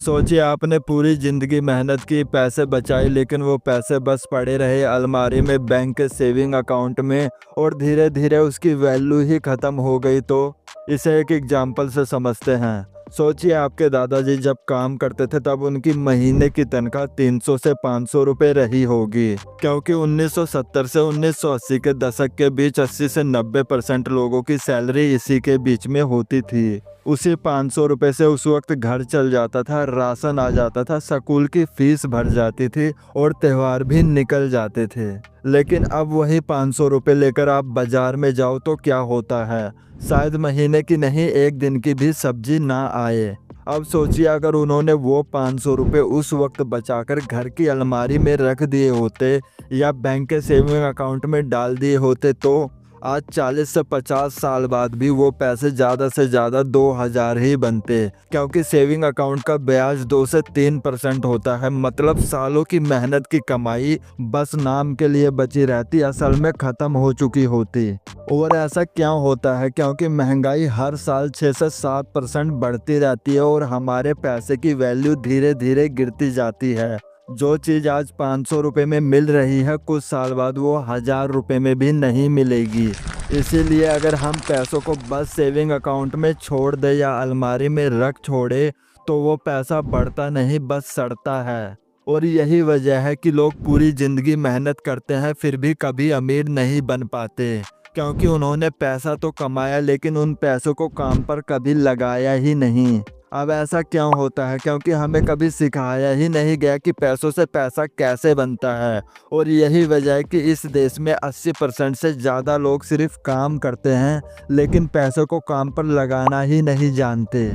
सोचिए आपने पूरी जिंदगी मेहनत की, पैसे बचाए, लेकिन वो पैसे बस पड़े रहे अलमारी में, बैंक के सेविंग अकाउंट में, और धीरे धीरे उसकी वैल्यू ही खत्म हो गई। तो इसे एक एग्जाम्पल से समझते हैं। सोचिए आपके दादाजी जब काम करते थे तब उनकी महीने की तनख्वाह 300 से 500 रुपए रही होगी, क्योंकि 1970 से 1980 के दशक के बीच 80 से 90% लोगों की सैलरी इसी के बीच में होती थी। उसी 500 रुपए से उस वक्त घर चल जाता था, राशन आ जाता था, स्कूल की फीस भर जाती थी और त्योहार भी निकल जाते थे। लेकिन अब वही 500 रुपए लेकर आप बाजार में जाओ तो क्या होता है, शायद महीने की नहीं, एक दिन की भी सब्जी ना आए। अब सोचिए अगर उन्होंने वो 500 रुपये उस वक्त बचाकर घर की अलमारी में रख दिए होते या बैंक के सेविंग अकाउंट में डाल दिए होते, तो आज 40 से 50 साल बाद भी वो पैसे ज़्यादा से ज़्यादा 2000 ही बनते, क्योंकि सेविंग अकाउंट का ब्याज 2 से 3% होता है। मतलब सालों की मेहनत की कमाई बस नाम के लिए बची रहती, असल में ख़त्म हो चुकी होती। और ऐसा क्यों होता है? क्योंकि महंगाई हर साल 6 से 7% बढ़ती रहती है और हमारे पैसे की वैल्यू धीरे धीरे गिरती जाती है। जो चीज़ आज 500 रुपये में मिल रही है, कुछ साल बाद वो 1000 रुपये में भी नहीं मिलेगी। इसीलिए अगर हम पैसों को बस सेविंग अकाउंट में छोड़ दें या अलमारी में रख छोड़े तो वो पैसा बढ़ता नहीं, बस सड़ता है। और यही वजह है कि लोग पूरी ज़िंदगी मेहनत करते हैं फिर भी कभी अमीर नहीं बन पाते, क्योंकि उन्होंने पैसा तो कमाया लेकिन उन पैसों को काम पर कभी लगाया ही नहीं। अब ऐसा क्यों होता है? क्योंकि हमें कभी सिखाया ही नहीं गया कि पैसों से पैसा कैसे बनता है। और यही वजह है कि इस देश में 80% से ज़्यादा लोग सिर्फ काम करते हैं लेकिन पैसों को काम पर लगाना ही नहीं जानते।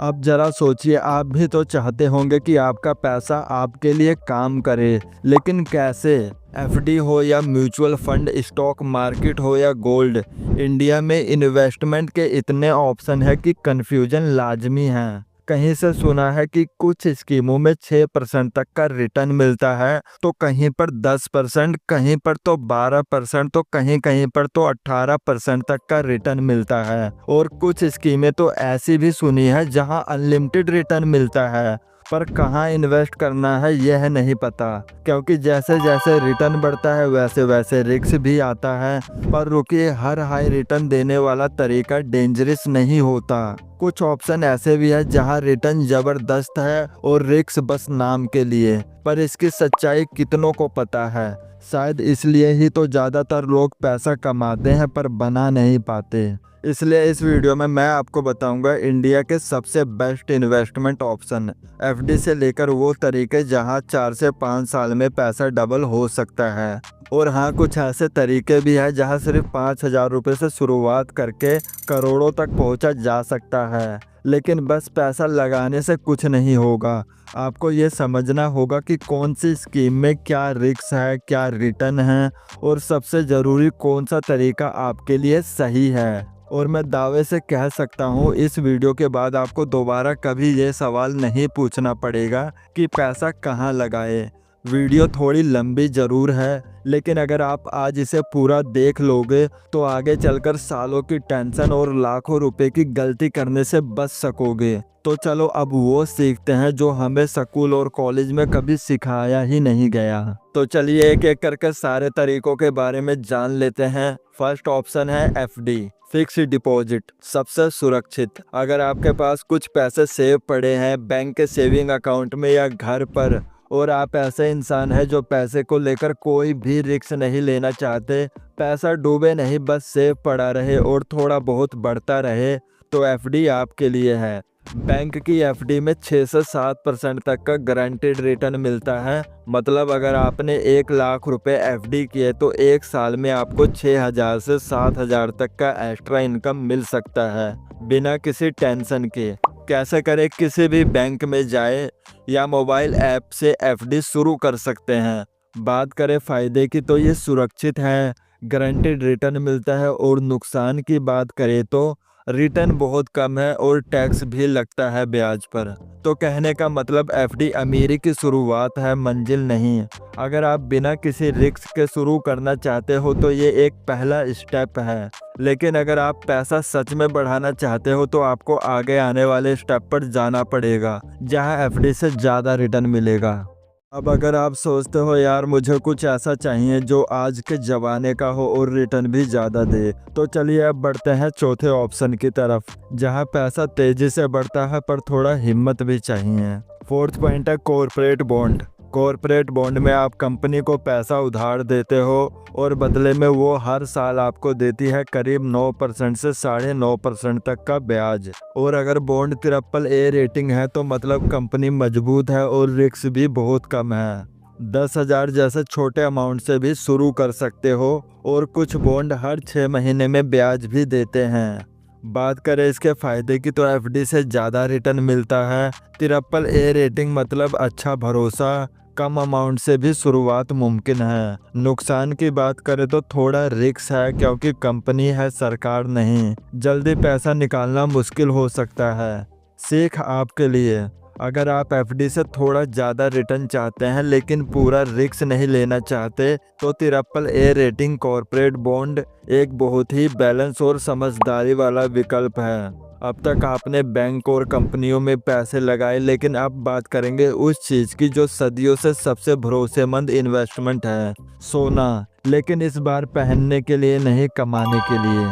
अब ज़रा सोचिए, आप भी तो चाहते होंगे कि आपका पैसा आपके लिए काम करे, लेकिन कैसे? एफडी हो या म्यूचुअल फंड, स्टॉक मार्केट हो या गोल्ड, इंडिया में इन्वेस्टमेंट के इतने ऑप्शन है कि कन्फ्यूजन लाजमी है। कहीं से सुना है कि कुछ स्कीमों में 6% तक का रिटर्न मिलता है, तो कहीं पर 10%, कहीं पर तो 12%, तो कहीं कहीं पर तो 18% तक का रिटर्न मिलता है। और कुछ स्कीमें तो ऐसी भी सुनी है जहां अनलिमिटेड रिटर्न मिलता है, पर कहाँ इन्वेस्ट करना है यह नहीं पता, क्योंकि जैसे जैसे रिटर्न बढ़ता है वैसे वैसे रिस्क भी आता है। पर रुकिए, हर हाई रिटर्न देने वाला तरीका डेंजरस नहीं होता। कुछ ऑप्शन ऐसे भी है जहां रिटर्न जबरदस्त है और रिस्क बस नाम के लिए, पर इसकी सच्चाई कितनों को पता है? शायद इसलिए ही तो ज़्यादातर लोग पैसा कमाते हैं पर बना नहीं पाते। इसलिए इस वीडियो में मैं आपको बताऊंगा इंडिया के सबसे बेस्ट इन्वेस्टमेंट ऑप्शन, एफडी से लेकर वो तरीके जहां 4 से 5 साल में पैसा डबल हो सकता है। और हाँ, कुछ ऐसे तरीके भी हैं जहां सिर्फ 5000 रुपये से शुरुआत करके करोड़ों तक पहुंचा जा सकता है। लेकिन बस पैसा लगाने से कुछ नहीं होगा, आपको ये समझना होगा कि कौन सी स्कीम में क्या रिस्क है, क्या रिटर्न है, और सबसे ज़रूरी कौन सा तरीका आपके लिए सही है। और मैं दावे से कह सकता हूँ इस वीडियो के बाद आपको दोबारा कभी ये सवाल नहीं पूछना पड़ेगा कि पैसा कहाँ लगाए। वीडियो थोड़ी लंबी ज़रूर है, लेकिन अगर आप आज इसे पूरा देख लोगे तो आगे चलकर सालों की टेंशन और लाखों रुपए की गलती करने से बच सकोगे। तो चलो अब वो सीखते हैं जो हमें स्कूल और कॉलेज में कभी सिखाया ही नहीं गया। तो चलिए एक एक करके सारे तरीकों के बारे में जान लेते हैं। फर्स्ट ऑप्शन है एफडी, फिक्स डिपॉजिट, सबसे सुरक्षित। अगर आपके पास कुछ पैसे सेव पड़े हैं बैंक के सेविंग अकाउंट में या घर पर, और आप ऐसे इंसान हैं जो पैसे को लेकर कोई भी रिस्क नहीं लेना चाहते, पैसा डूबे नहीं बस सेव पड़ा रहे और थोड़ा बहुत बढ़ता रहे, तो एफडी आपके लिए है। बैंक की एफडी में 6 से 7% तक का गारंटेड रिटर्न मिलता है। मतलब अगर आपने 1 लाख रुपए एफडी किए तो 1 साल में आपको 6000 से 7000 तक का एक्स्ट्रा इनकम मिल सकता है, बिना किसी टेंशन के। कैसे करें? किसी भी बैंक में जाए या मोबाइल ऐप से एफडी शुरू कर सकते हैं। बात करें फ़ायदे की तो ये सुरक्षित है, गारंटेड रिटर्न मिलता है। और नुकसान की बात करें तो रिटर्न बहुत कम है और टैक्स भी लगता है ब्याज पर। तो कहने का मतलब एफडी अमीरी की शुरुआत है, मंजिल नहीं। अगर आप बिना किसी रिस्क के शुरू करना चाहते हो तो ये एक पहला स्टेप है, लेकिन अगर आप पैसा सच में बढ़ाना चाहते हो तो आपको आगे आने वाले स्टेप पर जाना पड़ेगा, जहां एफडी से ज़्यादा रिटर्न मिलेगा। अब अगर आप सोचते हो यार मुझे कुछ ऐसा चाहिए जो आज के ज़माने का हो और रिटर्न भी ज़्यादा दे, तो चलिए अब बढ़ते हैं चौथे ऑप्शन की तरफ, जहां पैसा तेज़ी से बढ़ता है पर थोड़ा हिम्मत भी चाहिए। फोर्थ पॉइंट है कॉरपोरेट बॉन्ड। कॉरपोरेट बॉन्ड में आप कंपनी को पैसा उधार देते हो और बदले में वो हर साल आपको देती है करीब 9% से 9.5% तक का ब्याज। और अगर बॉन्ड AAA रेटिंग है तो मतलब कंपनी मजबूत है और रिस्क भी बहुत कम है। 10,000 जैसे छोटे अमाउंट से भी शुरू कर सकते हो और कुछ बॉन्ड हर 6 महीने में ब्याज भी देते हैं। बात करें इसके फ़ायदे की तो एफडी से ज़्यादा रिटर्न मिलता है। AAA रेटिंग मतलब अच्छा भरोसा, कम अमाउंट से भी शुरुआत मुमकिन है। नुकसान की बात करें तो थोड़ा रिस्क है क्योंकि कंपनी है, सरकार नहीं। जल्दी पैसा निकालना मुश्किल हो सकता है। सीख आपके लिए, अगर आप एफडी से थोड़ा ज़्यादा रिटर्न चाहते हैं लेकिन पूरा रिस्क नहीं लेना चाहते तो AAA रेटिंग कॉरपोरेट बॉन्ड एक बहुत ही बैलेंस और समझदारी वाला विकल्प है। अब तक आपने बैंक और कंपनियों में पैसे लगाए, लेकिन अब बात करेंगे उस चीज़ की जो सदियों से सबसे भरोसेमंद इन्वेस्टमेंट है, सोना। लेकिन इस बार पहनने के लिए नहीं, कमाने के लिए।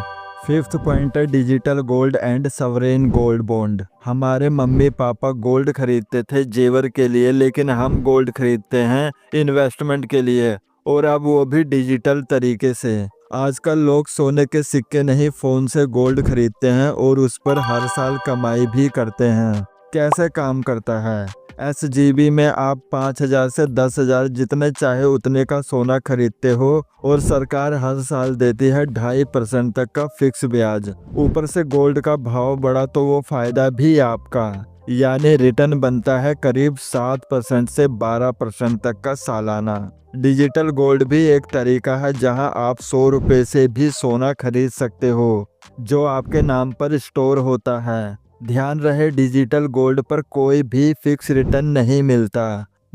फिफ्थ पॉइंट है digital gold and sovereign gold bond. हमारे मम्मी पापा गोल्ड खरीदते थे जेवर के लिए, लेकिन हम गोल्ड खरीदते हैं इन्वेस्टमेंट के लिए, और अब वो भी डिजिटल तरीके से। आजकल लोग सोने के सिक्के नहीं, फ़ोन से गोल्ड खरीदते हैं और उस पर हर साल कमाई भी करते हैं। कैसे काम करता है? SGB में आप 5,000 से 10,000 जितने चाहे उतने का सोना खरीदते हो और सरकार हर साल देती है 2.5% तक का फिक्स ब्याज। ऊपर से गोल्ड का भाव बढ़ा तो वो फायदा भी आपका, यानी रिटर्न बनता है करीब 7% से 12% तक का सालाना। डिजिटल गोल्ड भी एक तरीका है जहां आप 100 रुपये से भी सोना खरीद सकते हो, जो आपके नाम पर स्टोर होता है। ध्यान रहे डिजिटल गोल्ड पर कोई भी फिक्स रिटर्न नहीं मिलता।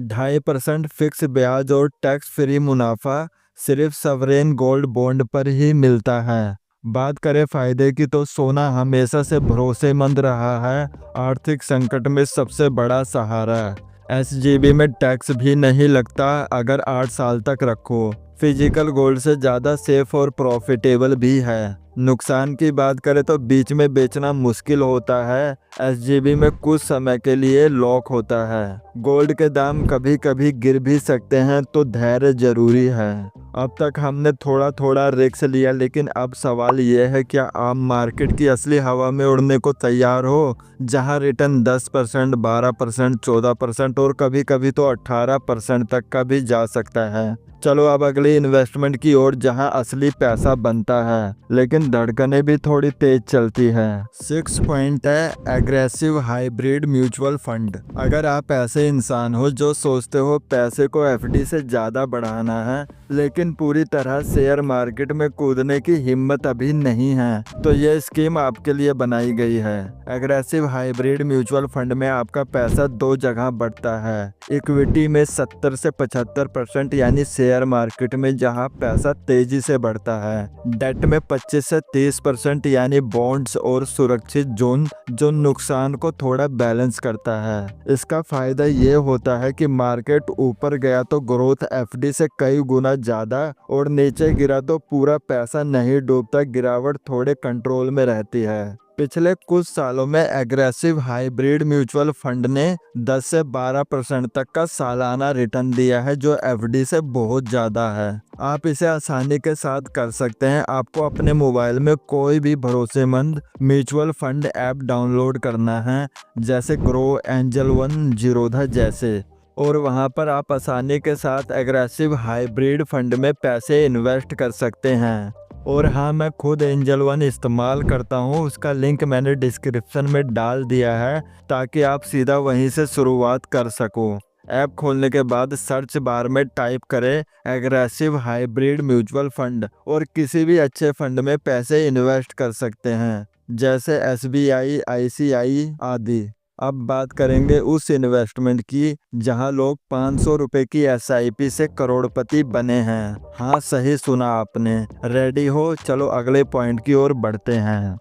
2.5% फिक्स ब्याज और टैक्स फ्री मुनाफा सिर्फ सवरेन गोल्ड बॉन्ड पर ही मिलता है। बात करें फायदे की तो सोना हमेशा से भरोसेमंद रहा है, आर्थिक संकट में सबसे बड़ा सहारा। SGB में टैक्स भी नहीं लगता अगर 8 साल तक रखो। फिजिकल गोल्ड से ज़्यादा सेफ और प्रॉफिटेबल भी है। नुकसान की बात करें तो बीच में बेचना मुश्किल होता है। SGB में कुछ समय के लिए लॉक होता है। गोल्ड के दाम कभी कभी गिर भी सकते हैं, तो धैर्य जरूरी है। अब तक हमने थोड़ा थोड़ा रिस्क लिया, लेकिन अब सवाल यह है क्या आप मार्केट की असली हवा में उड़ने को तैयार हो, जहां रिटर्न 10%, 12%, 14% और कभी कभी तो 18% तक का भी जा सकता है। चलो अब अगली इन्वेस्टमेंट की ओर, जहां असली पैसा बनता है लेकिन धड़कनें भी थोड़ी तेज चलती है। 6 पॉइंट है एग्रेसिव हाइब्रिड म्यूचुअल फंड। अगर आप ऐसे इंसान हो जो सोचते हो पैसे को एफडी से ज़्यादा बढ़ाना है लेकिन पूरी तरह शेयर मार्केट में कूदने की हिम्मत अभी नहीं है, तो ये स्कीम आपके लिए बनाई गई है। एग्रेसिव हाइब्रिड म्यूचुअल फंड में आपका पैसा 2 जगह बढ़ता है। इक्विटी में 70 से 75%, यानी शेयर मार्केट में जहां पैसा तेजी से बढ़ता है। डेट में 25 से 30%, यानी बॉन्ड्स और सुरक्षित जोन, जो नुकसान को थोड़ा बैलेंस करता है। इसका फायदा ये होता है कि मार्केट ऊपर गया तो ग्रोथ एफडी से कई गुना ज़्यादा, और नीचे गिरा तो पूरा पैसा नहीं डूबता, गिरावट थोड़े कंट्रोल में रहती है। पिछले कुछ सालों में एग्रेसिव हाइब्रिड म्यूचुअल फंड ने 10 से 12% तक का सालाना रिटर्न दिया है, जो एफडी से बहुत ज़्यादा है। आप इसे आसानी के साथ कर सकते हैं। आपको अपने मोबाइल में कोई भी भरोसेमंद म्यूचुअल फंड ऐप डाउनलोड करना है, जैसे ग्रो, एंजल वन, जीरोधा जैसे, और वहां पर आप आसानी के साथ एग्रेसिव हाइब्रिड फंड में पैसे इन्वेस्ट कर सकते हैं। और हाँ, मैं खुद एंजल वन इस्तेमाल करता हूँ, उसका लिंक मैंने डिस्क्रिप्शन में डाल दिया है ताकि आप सीधा वहीं से शुरुआत कर सको। ऐप खोलने के बाद सर्च बार में टाइप करें एग्रेसिव हाइब्रिड म्यूचुअल फंड और किसी भी अच्छे फंड में पैसे इन्वेस्ट कर सकते हैं। जैसे SBI, ICI आदि। अब बात करेंगे उस इन्वेस्टमेंट की जहां लोग 500 रुपए की SIP से करोड़पति बने हैं। हाँ, सही सुना आपने। रेडी हो? चलो अगले पॉइंट की ओर बढ़ते हैं।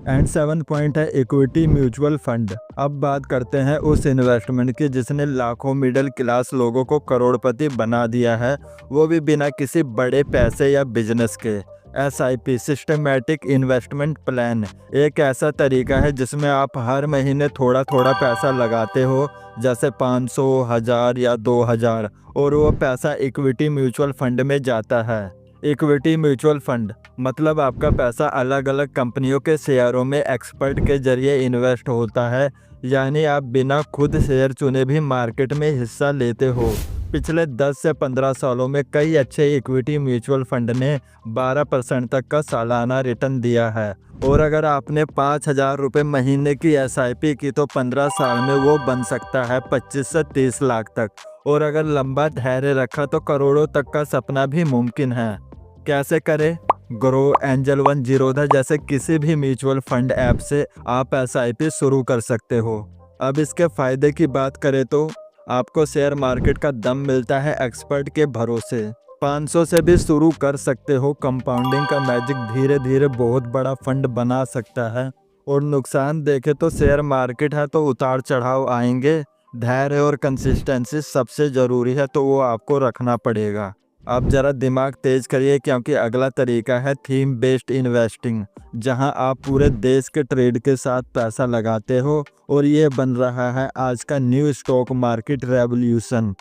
एंड 7 पॉइंट है इक्विटी म्यूचुअल फंड। अब बात करते हैं उस इन्वेस्टमेंट की जिसने लाखों मिडिल क्लास लोगों को करोड़पति बना दिया है, वो भी बिना किसी बड़े पैसे या बिजनेस के। SIP सिस्टमैटिक इन्वेस्टमेंट प्लान एक ऐसा तरीका है जिसमें आप हर महीने थोड़ा थोड़ा पैसा लगाते हो, जैसे 500, 1000 या 2000, और वो पैसा इक्विटी म्यूचुअल फंड में जाता है। इक्विटी म्यूचुअल फंड मतलब आपका पैसा अलग अलग कंपनियों के शेयरों में एक्सपर्ट के जरिए इन्वेस्ट होता है, यानी आप बिना खुद शेयर चुने भी मार्केट में हिस्सा लेते हो। पिछले 10 से 15 सालों में कई अच्छे इक्विटी म्यूचुअल फंड ने 12% तक का सालाना रिटर्न दिया है, और अगर आपने 5000 रुपये महीने की SIP की तो 15 साल में वो बन सकता है 25 से 30 लाख तक, और अगर लंबा धैर्य रखा तो करोड़ों तक का सपना भी मुमकिन है। कैसे करें? ग्रो, एंजल वन, जीरोधा जैसे किसी भी म्यूचुअल फंड ऐप से आप SIP शुरू कर सकते हो। अब इसके फायदे की बात करें तो आपको शेयर मार्केट का दम मिलता है एक्सपर्ट के भरोसे। 500 से भी शुरू कर सकते हो। कंपाउंडिंग का मैजिक धीरे धीरे बहुत बड़ा फंड बना सकता है। और नुकसान देखे तो शेयर मार्केट है तो उतार चढ़ाव आएंगे, धैर्य और कंसिस्टेंसी सबसे ज़रूरी है, तो वो आपको रखना पड़ेगा। आप ज़रा दिमाग तेज करिए क्योंकि अगला तरीका है थीम बेस्ड इन्वेस्टिंग, जहां आप पूरे देश के ट्रेड के साथ पैसा लगाते हो, और ये बन रहा है आज का new stock market revolution.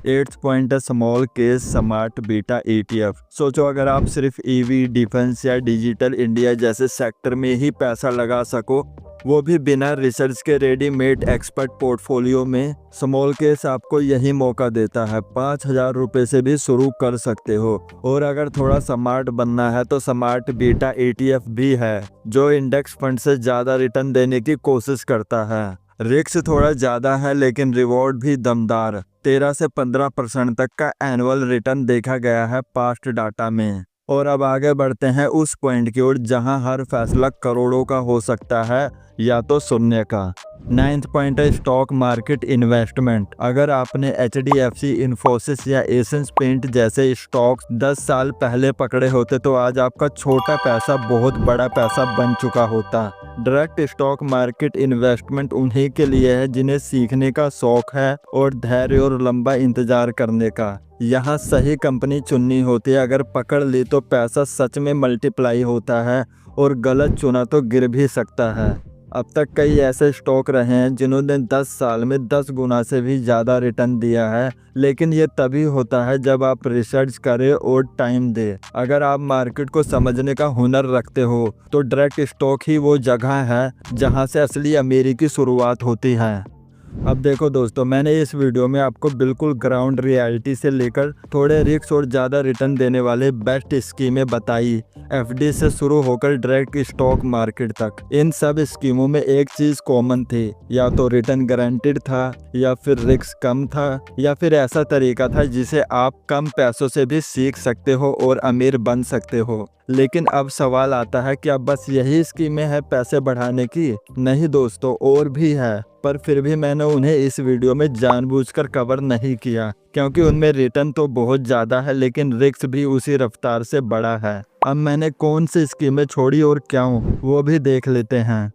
8th point है small case smart beta ETF। सोचो अगर आप सिर्फ EV, डिफेंस या डिजिटल इंडिया जैसे सेक्टर में ही पैसा लगा सको, वो भी बिना रिसर्च के रेडीमेड एक्सपर्ट पोर्टफोलियो में। स्मॉल केस आपको यही मौका देता है। 5000 रुपये से भी शुरू कर सकते हो, और अगर थोड़ा स्मार्ट बनना है तो स्मार्ट बीटा ETF भी है, जो इंडेक्स फंड से ज़्यादा रिटर्न देने की कोशिश करता है। रिस्क थोड़ा ज़्यादा है लेकिन रिवॉर्ड भी दमदार। 13 से 15% तक का एनुअल रिटर्न देखा गया है पास्ट डाटा में। और अब आगे बढ़ते हैं उस पॉइंट की ओर जहां हर फैसला करोड़ों का हो सकता है या तो शून्य का। 9th पॉइंट है स्टॉक मार्केट इन्वेस्टमेंट। अगर आपने HDFC, इन्फोसिस या एशियन पेंट जैसे स्टॉक्स 10 साल पहले पकड़े होते तो आज आपका छोटा पैसा बहुत बड़ा पैसा बन चुका होता। डायरेक्ट स्टॉक मार्केट इन्वेस्टमेंट उन्हीं के लिए है जिन्हें सीखने का शौक है और धैर्य और लंबा इंतजार करने का। यहाँ सही कंपनी चुननी होती है, अगर पकड़ ली तो पैसा सच में मल्टीप्लाई होता है, और गलत चुना तो गिर भी सकता है। अब तक कई ऐसे स्टॉक रहे हैं जिन्होंने 10 साल में 10 गुना से भी ज़्यादा रिटर्न दिया है, लेकिन ये तभी होता है जब आप रिसर्च करें और टाइम दें। अगर आप मार्केट को समझने का हुनर रखते हो तो डायरेक्ट स्टॉक ही वो जगह है जहां से असली अमीरी की शुरुआत होती है। अब देखो दोस्तों, मैंने इस वीडियो में आपको बिल्कुल ग्राउंड रियलिटी से लेकर थोड़े रिस्क और ज़्यादा रिटर्न देने वाले बेस्ट स्कीमें बताई, FD से शुरू होकर डायरेक्ट स्टॉक मार्केट तक। इन सब स्कीमों में एक चीज़ कॉमन थी, या तो रिटर्न गारंटीड था, या फिर रिस्क कम था, या फिर ऐसा तरीका था जिसे आप कम पैसों से भी सीख सकते हो और अमीर बन सकते हो। लेकिन अब सवाल आता है, क्या बस यही स्कीमें हैं पैसे बढ़ाने की? नहीं दोस्तों, और भी है, पर फिर भी मैंने उन्हें इस वीडियो में जानबूझकर कवर नहीं किया क्योंकि उनमें रिटर्न तो बहुत ज़्यादा है लेकिन रिस्क भी उसी रफ्तार से बड़ा है। अब मैंने कौन सी स्कीमें छोड़ी और क्यों, वो भी देख लेते हैं।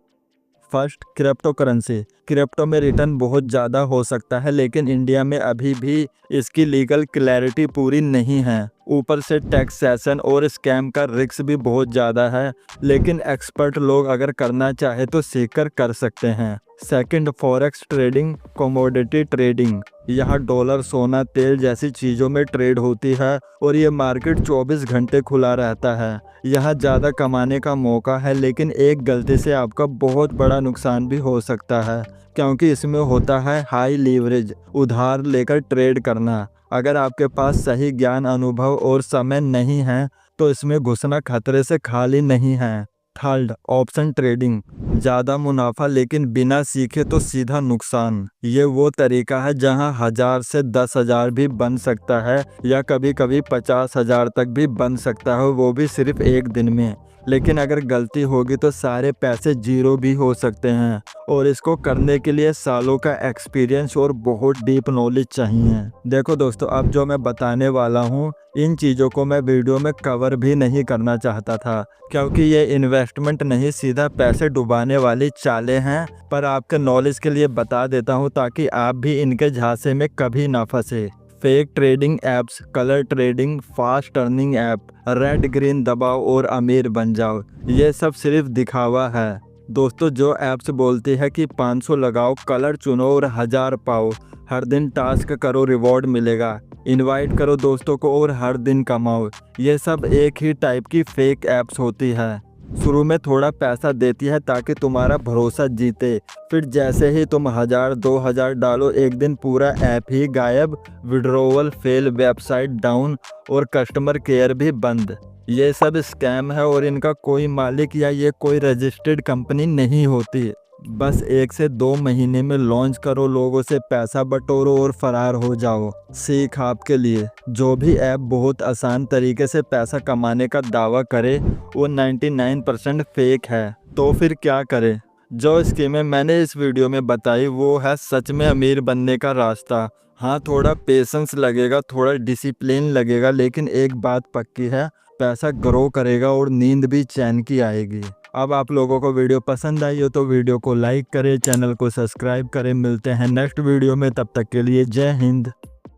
First, crypto currency. क्रिप्टो में रिटर्न बहुत ज़्यादा हो सकता है लेकिन इंडिया में अभी भी इसकी लीगल क्लैरिटी पूरी नहीं है। ऊपर से टैक्सेशन और स्कैम का रिस्क भी बहुत ज़्यादा है, लेकिन एक्सपर्ट लोग अगर करना चाहे तो सीखकर कर सकते हैं। Second, forex trading, commodity trading. यहाँ डॉलर, सोना, तेल जैसी चीज़ों में ट्रेड होती है और ये मार्केट 24 घंटे खुला रहता है। यहाँ ज़्यादा कमाने का मौका है लेकिन एक गलती से आपका बहुत बड़ा नुकसान भी हो सकता है क्योंकि इसमें होता है हाई लीवरेज, उधार लेकर ट्रेड करना। अगर आपके पास सही ज्ञान, अनुभव और समय नहीं है तो इसमें घुसना खतरे से खाली नहीं है। Third, option trading. ज़्यादा मुनाफा लेकिन बिना सीखे तो सीधा नुकसान। ये वो तरीका है जहां 1000 से 10,000 भी बन सकता है या कभी कभी 50,000 तक भी बन सकता है, वो भी सिर्फ एक दिन में। लेकिन अगर गलती होगी तो सारे पैसे जीरो भी हो सकते हैं और इसको करने के लिए सालों का एक्सपीरियंस और बहुत डीप नॉलेज चाहिए। देखो दोस्तों, अब जो मैं बताने वाला हूँ इन चीज़ों को मैं वीडियो में कवर भी नहीं करना चाहता था, क्योंकि ये इन्वेस्टमेंट नहीं, सीधा पैसे डुबाने वाली चालें हैं। पर आपके नॉलेज के लिए बता देता हूँ ताकि आप भी इनके झांसे में कभी ना फंसे। Fake trading apps, colour trading, fast turning app, red green दबाओ और अमीर बन जाओ, ये सब सिर्फ दिखावा है। दोस्तों, जो ऐप्स बोलती है कि 500 लगाओ, कलर चुनो और 1000 पाओ, हर दिन टास्क करो रिवॉर्ड मिलेगा, इनवाइट करो दोस्तों को और हर दिन कमाओ, ये सब एक ही टाइप की फेक ऐप्स होती है। शुरू में थोड़ा पैसा देती है ताकि तुम्हारा भरोसा जीते, फिर जैसे ही तुम 1000-2000 डालो, एक दिन पूरा ऐप ही गायब, विड्रॉवल फेल, वेबसाइट डाउन और कस्टमर केयर भी बंद। ये सब स्कैम है और इनका कोई मालिक या ये कोई रजिस्टर्ड कंपनी नहीं होती। बस 1 से 2 महीने में लॉन्च करो, लोगों से पैसा बटोरो और फरार हो जाओ। सीख आपके लिए, जो भी ऐप बहुत आसान तरीके से पैसा कमाने का दावा करे वो 99% फेक है। तो फिर क्या करें? जो स्कीमें मैंने इस वीडियो में बताई वो है सच में अमीर बनने का रास्ता। हाँ, थोड़ा पेशेंस लगेगा, थोड़ा डिसिप्लिन लगेगा, लेकिन एक बात पक्की है, पैसा ग्रो करेगा और नींद भी चैन की आएगी। अब आप लोगों को वीडियो पसंद आई हो तो वीडियो को लाइक करें, चैनल को सब्सक्राइब करें। मिलते हैं नेक्स्ट वीडियो में, तब तक के लिए जय हिंद।